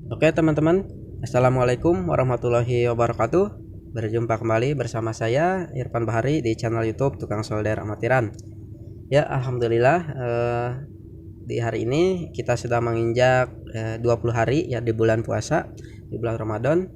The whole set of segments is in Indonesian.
Oke teman-teman, Assalamualaikum warahmatullahi wabarakatuh. Berjumpa kembali bersama saya Irfan Bahari di channel YouTube Tukang Solder Amatiran. Ya, alhamdulillah di hari ini kita sudah menginjak 20 hari ya di bulan puasa, di bulan Ramadan.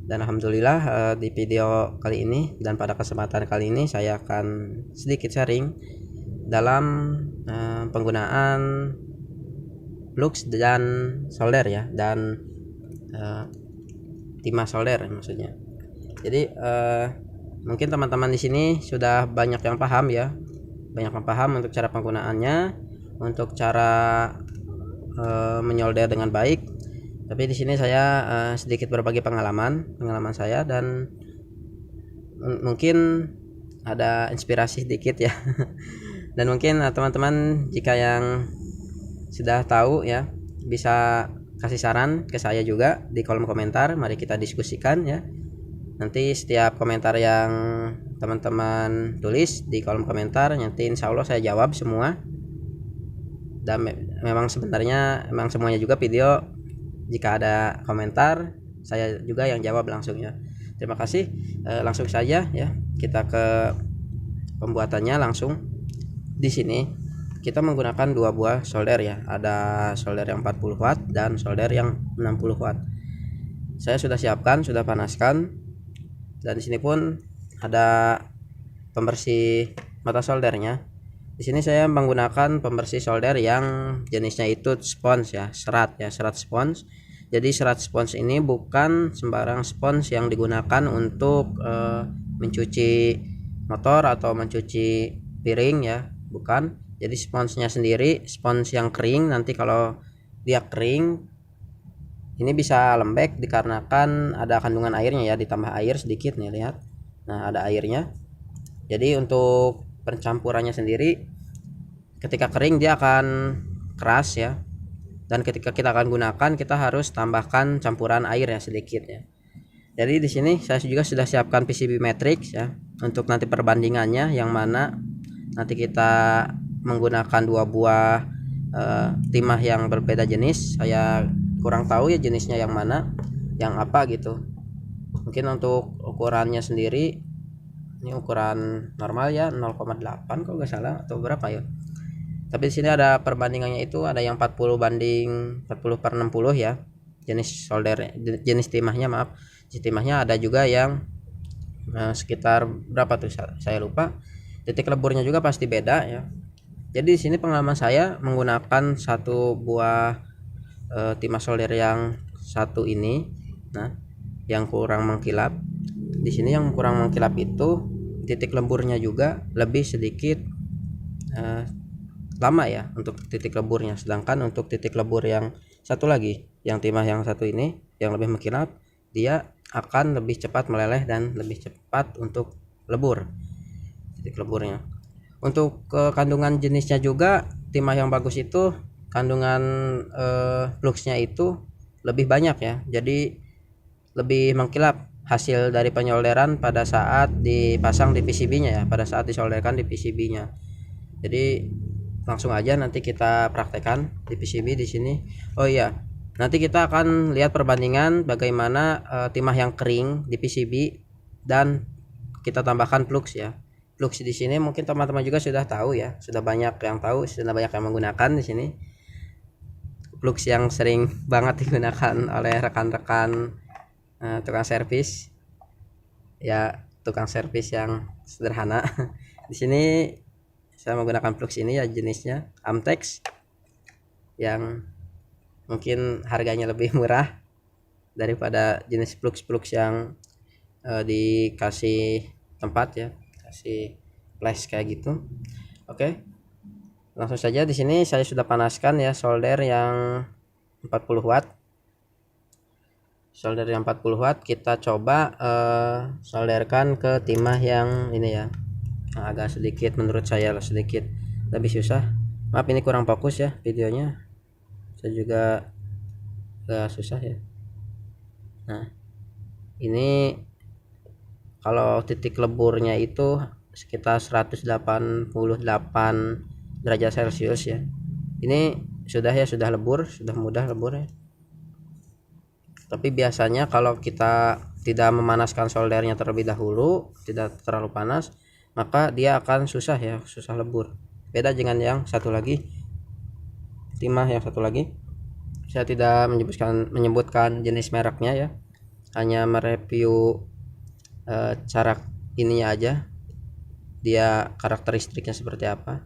Dan alhamdulillah di video kali ini dan pada kesempatan kali ini saya akan sedikit sharing dalam penggunaan flux dan solder ya, dan timah solder maksudnya. Jadi mungkin teman-teman di sini sudah banyak yang paham ya, banyak yang paham untuk cara penggunaannya, untuk cara menyolder dengan baik. Tapi di sini saya sedikit berbagi pengalaman saya, dan mungkin ada inspirasi sedikit ya. Dan mungkin teman-teman jika yang sudah tahu ya, bisa kasih saran ke saya juga di kolom komentar. Mari kita diskusikan ya. Nanti setiap komentar yang teman-teman tulis di kolom komentar, nanti insya Allah saya jawab semua. Dan memang sebenarnya semuanya juga video, jika ada komentar saya juga yang jawab langsung ya. Terima kasih. Langsung saja ya, kita ke pembuatannya langsung. Di sini kita menggunakan dua buah solder ya, ada solder yang 40 watt dan solder yang 60 watt. Saya sudah siapkan, sudah panaskan, dan di sini pun ada pembersih mata soldernya. Di sini saya menggunakan pembersih solder yang jenisnya itu spons ya, serat spons. Jadi serat spons ini bukan sembarang spons yang digunakan untuk mencuci motor atau mencuci piring ya, bukan. Jadi sponsnya sendiri spons yang kering. Nanti kalau dia kering ini bisa lembek dikarenakan ada kandungan airnya ya, ditambah air sedikit nih, lihat. Nah, ada airnya. Jadi untuk pencampurannya sendiri ketika kering dia akan keras ya. Dan ketika kita akan gunakan, kita harus tambahkan campuran air ya sedikit ya. Jadi di sini saya juga sudah siapkan PCB matrix ya, untuk nanti perbandingannya yang mana nanti kita menggunakan dua buah timah yang berbeda jenis. Saya kurang tahu ya jenisnya yang mana, yang apa gitu. Mungkin untuk ukurannya sendiri ini ukuran normal ya, 0,8 kalau nggak salah atau berapa ya. Tapi di sini ada perbandingannya, itu ada yang 40/40/60 ya. Jenis solder, jenis timahnya, maaf. Jenis timahnya ada juga yang sekitar berapa tuh saya lupa. Titik leburnya juga pasti beda ya. Jadi di sini pengalaman saya menggunakan satu buah timah solder yang satu ini. Nah, yang kurang mengkilap. Di sini yang kurang mengkilap itu titik leburnya juga lebih sedikit lama ya untuk titik leburnya. Sedangkan untuk titik lebur yang satu lagi, yang timah yang satu ini yang lebih mengkilap, dia akan lebih cepat meleleh dan lebih cepat untuk lebur titik leburnya. Untuk kandungan jenisnya juga, timah yang bagus itu kandungan fluxnya itu lebih banyak ya, jadi lebih mengkilap hasil dari penyolderan pada saat dipasang di PCB-nya ya, pada saat disolderkan di PCB-nya. Jadi langsung aja nanti kita praktekkan di PCB di sini. Oh iya, nanti kita akan lihat perbandingan bagaimana timah yang kering di PCB dan kita tambahkan flux ya. Flux di sini mungkin teman-teman juga sudah tahu ya, sudah banyak yang tahu, sudah banyak yang menggunakan di sini. Flux yang sering banget digunakan oleh rekan-rekan tukang servis ya, tukang servis yang sederhana. Di sini saya menggunakan flux ini ya, jenisnya Amtex yang mungkin harganya lebih murah daripada jenis flux yang dikasih tempat ya, kasih flash kayak gitu. Oke, langsung saja. Di sini saya sudah panaskan ya solder yang 40 watt. Solder yang 40 watt kita coba solderkan ke timah yang ini ya. Nah, agak sedikit, menurut saya sedikit lebih susah. Maaf ini kurang fokus ya videonya. Saya juga agak susah ya. Nah, ini kalau titik leburnya itu sekitar 188 derajat Celcius ya. Ini sudah ya, sudah lebur, sudah mudah lebur ya. Tapi biasanya kalau kita tidak memanaskan soldernya terlebih dahulu, tidak terlalu panas, maka dia akan susah ya, susah lebur. Beda dengan yang satu lagi, timah yang satu lagi. Saya tidak menyebutkan jenis mereknya ya, hanya mereview cara ininya aja, dia karakteristiknya seperti apa.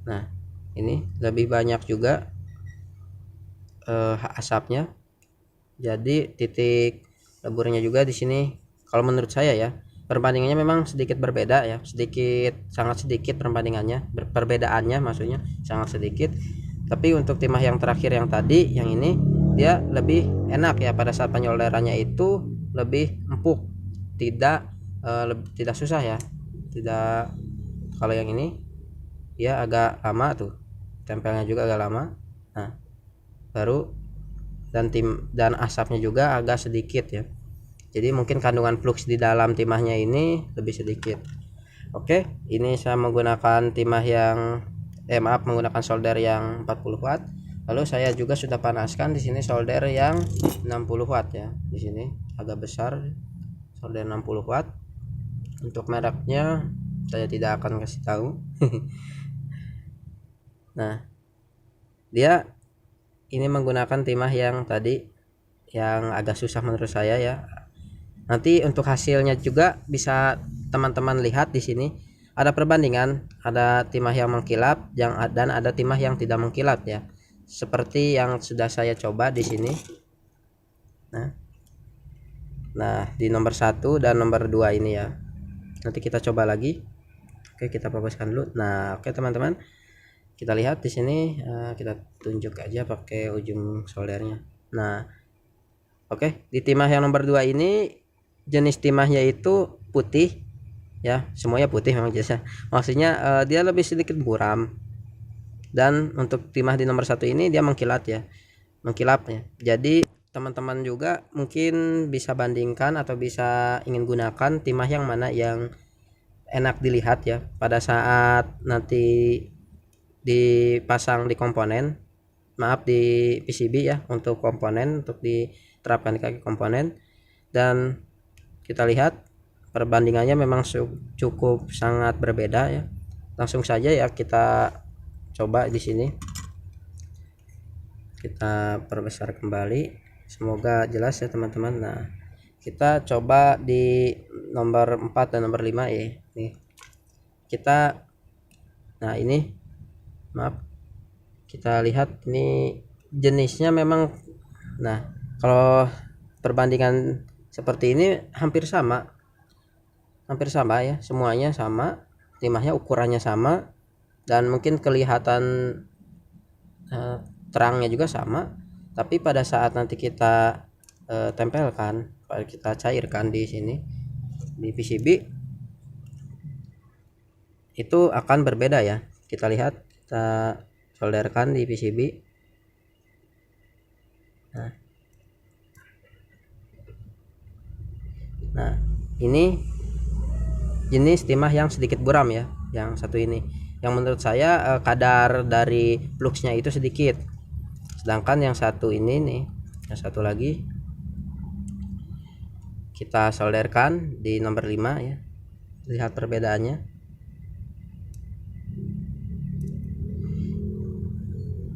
Nah, ini lebih banyak juga asapnya. Jadi titik leburnya juga di sini kalau menurut saya ya, perbandingannya memang sedikit berbeda ya, sangat sedikit perbedaannya maksudnya sangat sedikit. Tapi untuk timah yang terakhir yang tadi, yang ini dia lebih enak ya, pada saat penyolderannya itu lebih empuk, tidak susah ya, tidak. Kalau yang ini dia agak lama tuh, tempelnya juga agak lama. Nah, baru dan asapnya juga agak sedikit ya, jadi mungkin kandungan flux di dalam timahnya ini lebih sedikit. Oke, ini saya menggunakan menggunakan solder yang 40 watt. Lalu saya juga sudah panaskan di sini solder yang 60 watt ya. Di sini agak besar solder 60 watt. Untuk mereknya saya tidak akan kasih tahu. Nah, dia ini menggunakan timah yang tadi yang agak susah menurut saya ya. Nanti untuk hasilnya juga bisa teman-teman lihat di sini. Ada perbandingan, ada timah yang mengkilap dan ada timah yang tidak mengkilap ya. Seperti yang sudah saya coba di sini. Nah, di nomor 1 dan nomor 2 ini ya. Nanti kita coba lagi. Oke, kita fokuskan dulu. Nah, oke teman-teman. Kita lihat di sini, kita tunjuk aja pakai ujung soldernya. Nah, oke, di timah yang nomor 2 ini jenis timahnya itu putih ya, semuanya putih memang jelasnya. Maksudnya dia lebih sedikit buram. Dan untuk timah di nomor 1 ini dia mengkilap ya. Jadi teman-teman juga mungkin bisa bandingkan atau bisa ingin gunakan timah yang mana yang enak dilihat ya pada saat nanti dipasang di komponen, di PCB ya, untuk komponen, untuk diterapkan di kaki komponen. Dan kita lihat perbandingannya memang cukup sangat berbeda ya. Langsung saja ya kita coba di sini, kita perbesar kembali, semoga jelas ya teman-teman. Nah, kita coba di nomor 4 dan nomor 5 ya. Nih kita, nah ini kita lihat ini jenisnya memang. Nah, kalau perbandingan seperti ini hampir sama ya, semuanya sama, timahnya ukurannya sama, dan mungkin kelihatan terangnya juga sama. Tapi pada saat nanti kita tempelkan, kita cairkan di sini di PCB, itu akan berbeda ya. Kita lihat, kita solderkan di PCB. Nah, ini jenis timah yang sedikit buram ya, yang satu ini. Yang menurut saya kadar dari fluxnya itu sedikit. Sedangkan yang satu ini nih, yang satu lagi kita solderkan di nomor 5 ya. Lihat perbedaannya.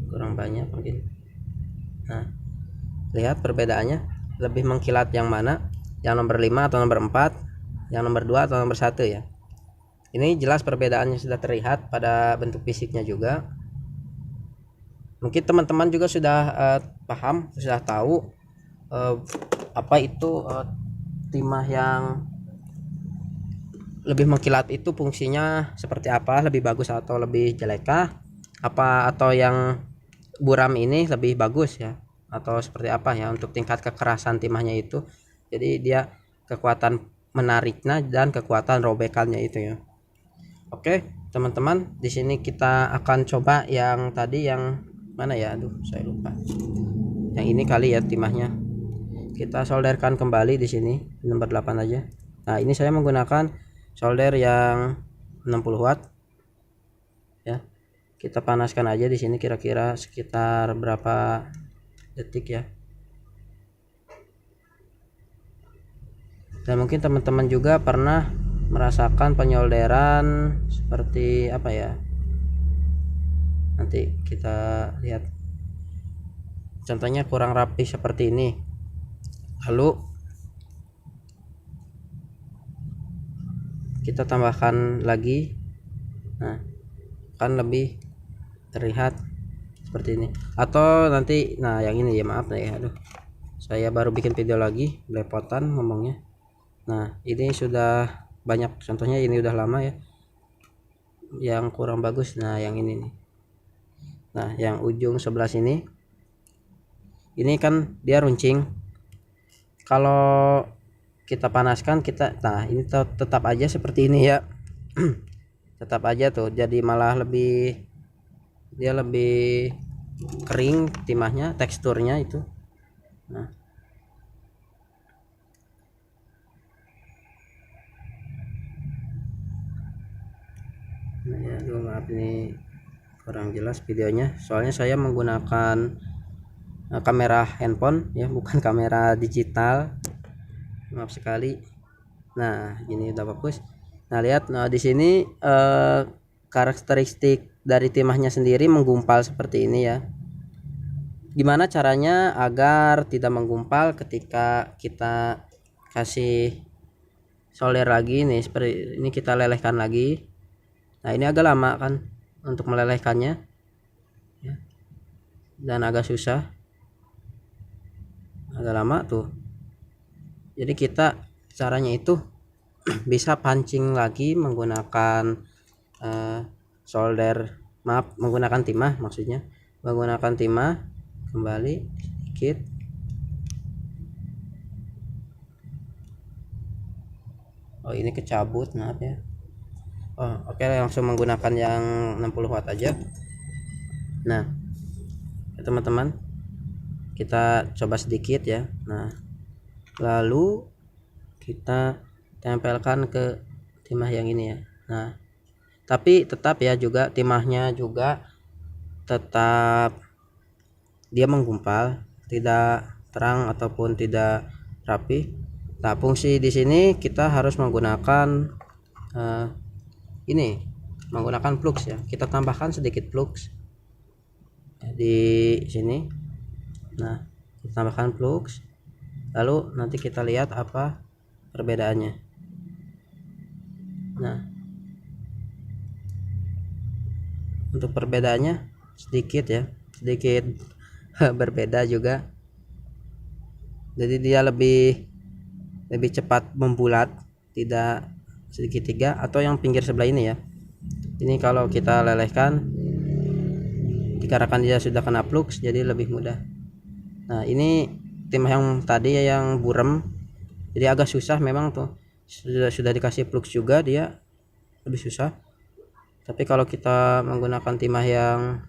Kurang banyak mungkin. Nah, lihat perbedaannya, lebih mengkilat yang mana? Yang nomor 5 atau nomor 4, yang nomor 2 atau nomor 1 ya. Ini jelas perbedaannya sudah terlihat pada bentuk fisiknya juga. Mungkin teman-teman juga sudah paham, sudah tahu apa itu timah yang lebih mengkilat itu fungsinya seperti apa, lebih bagus atau lebih jelekkah, atau yang buram ini lebih bagus ya, atau seperti apa ya untuk tingkat kekerasan timahnya itu. Jadi dia kekuatan menariknya dan kekuatan robekannya itu ya. Oke teman-teman, di sini kita akan coba yang tadi, yang mana ya, aduh saya lupa, yang ini kali ya timahnya. Kita solderkan kembali di sini nomor 8 aja. Nah, ini saya menggunakan solder yang 60 watt ya. Kita panaskan aja di sini kira-kira sekitar berapa detik ya. Dan mungkin teman-teman juga pernah merasakan penyolderan seperti apa ya, nanti kita lihat contohnya kurang rapi seperti ini, lalu kita tambahkan lagi, nah kan lebih terlihat seperti ini. Atau nanti nah yang ini ya, maaf ya, aduh saya baru bikin video lagi, belepotan ngomongnya. Nah ini sudah banyak contohnya, ini udah lama ya yang kurang bagus. Nah yang ini nih, nah yang ujung sebelah sini ini kan dia runcing, kalau kita panaskan nah ini tetap aja seperti ini ya. Tetap aja tuh, jadi malah dia lebih kering timahnya, teksturnya itu. Nah ya, aduh maaf ini kurang jelas videonya, soalnya saya menggunakan kamera handphone ya, bukan kamera digital, maaf sekali. Nah ini udah bagus. Nah lihat, nah di sini karakteristik dari timahnya sendiri menggumpal seperti ini ya. Gimana caranya agar tidak menggumpal ketika kita kasih solder lagi nih, seperti ini kita lelehkan lagi. Nah ini agak lama kan untuk melelehkannya ya, dan agak susah, agak lama tuh. Jadi kita caranya itu bisa pancing lagi menggunakan solder, maaf menggunakan timah, maksudnya menggunakan timah kembali sedikit. Oh ini kecabut, maaf ya. Oh oke, langsung menggunakan yang 60 watt aja. Nah ya, teman-teman kita coba sedikit ya. Nah lalu kita tempelkan ke timah yang ini ya. Nah tapi tetap ya, juga timahnya juga tetap dia menggumpal, tidak terang ataupun tidak rapi. Nah fungsi di sini kita harus menggunakan ini, menggunakan flux ya. Kita tambahkan sedikit flux di sini. Nah kita tambahkan flux, lalu nanti kita lihat apa perbedaannya. Nah untuk perbedaannya sedikit ya, sedikit berbeda juga. Jadi dia lebih cepat membulat, tidak segitiga atau yang pinggir sebelah ini ya. Ini kalau kita lelehkan dikarenakan dia sudah kena flux jadi lebih mudah. Nah ini timah yang tadi ya, yang burem, jadi agak susah memang tuh, sudah dikasih flux juga dia lebih susah. Tapi kalau kita menggunakan timah yang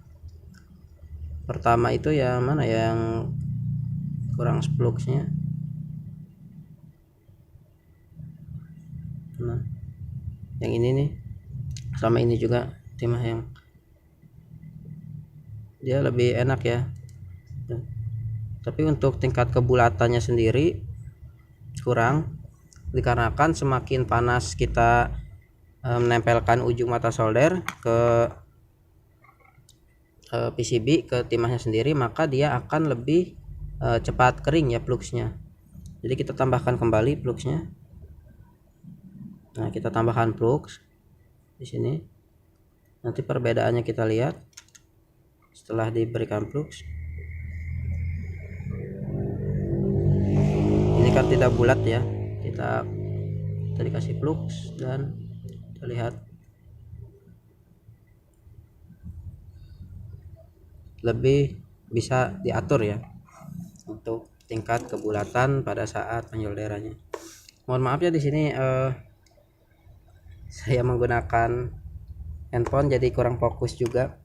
pertama itu yang mana, yang kurang fluxnya. Nah yang ini nih, sama ini juga timah yang dia lebih enak ya. Tapi untuk tingkat kebulatannya sendiri kurang, dikarenakan semakin panas kita menempelkan ujung mata solder ke PCB, ke timahnya sendiri, maka dia akan lebih cepat kering ya fluxnya. Jadi kita tambahkan kembali fluxnya. Nah kita tambahkan flux di sini, nanti perbedaannya kita lihat setelah diberikan flux. Ini kan tidak bulat ya, kita dikasih flux dan kita lihat lebih bisa diatur ya untuk tingkat kebulatan pada saat penyolderannya. Mohon maaf ya di sini saya menggunakan handphone jadi kurang fokus juga.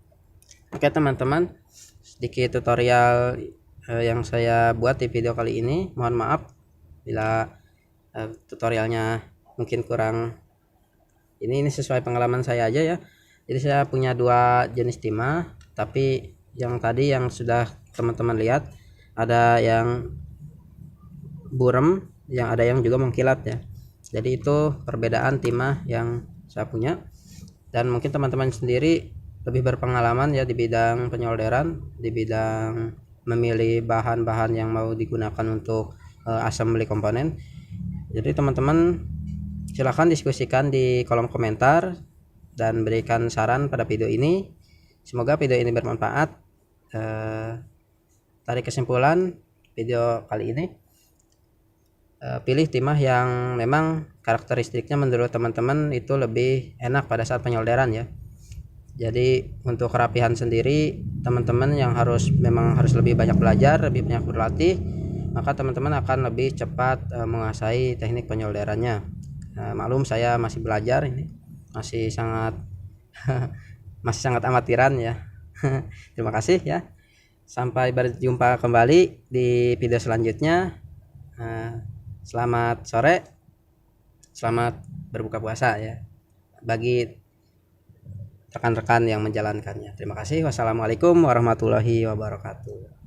Oke teman-teman, sedikit tutorial yang saya buat di video kali ini. Mohon maaf bila tutorialnya mungkin kurang ini sesuai pengalaman saya aja ya. Jadi saya punya dua jenis timah, tapi yang tadi yang sudah teman-teman lihat ada yang burem yang ada yang juga mengkilat ya. Jadi itu perbedaan timah yang saya punya, dan mungkin teman-teman sendiri lebih berpengalaman ya di bidang penyolderan, di bidang memilih bahan-bahan yang mau digunakan untuk assembly komponen. Jadi teman-teman silahkan diskusikan di kolom komentar dan berikan saran pada video ini. Semoga video ini bermanfaat. Tarik kesimpulan video kali ini, pilih timah yang memang karakteristiknya menurut teman-teman itu lebih enak pada saat penyolderan ya. Jadi untuk kerapihan sendiri teman-teman yang memang harus lebih banyak belajar, lebih banyak berlatih, maka teman-teman akan lebih cepat menguasai teknik penyolderannya. Maklum saya masih belajar ini, masih sangat masih sangat amatiran ya. Terima kasih ya. Sampai berjumpa kembali di video selanjutnya. Selamat sore, selamat berbuka puasa ya bagi rekan-rekan yang menjalankannya. Terima kasih. Wassalamualaikum warahmatullahi wabarakatuh.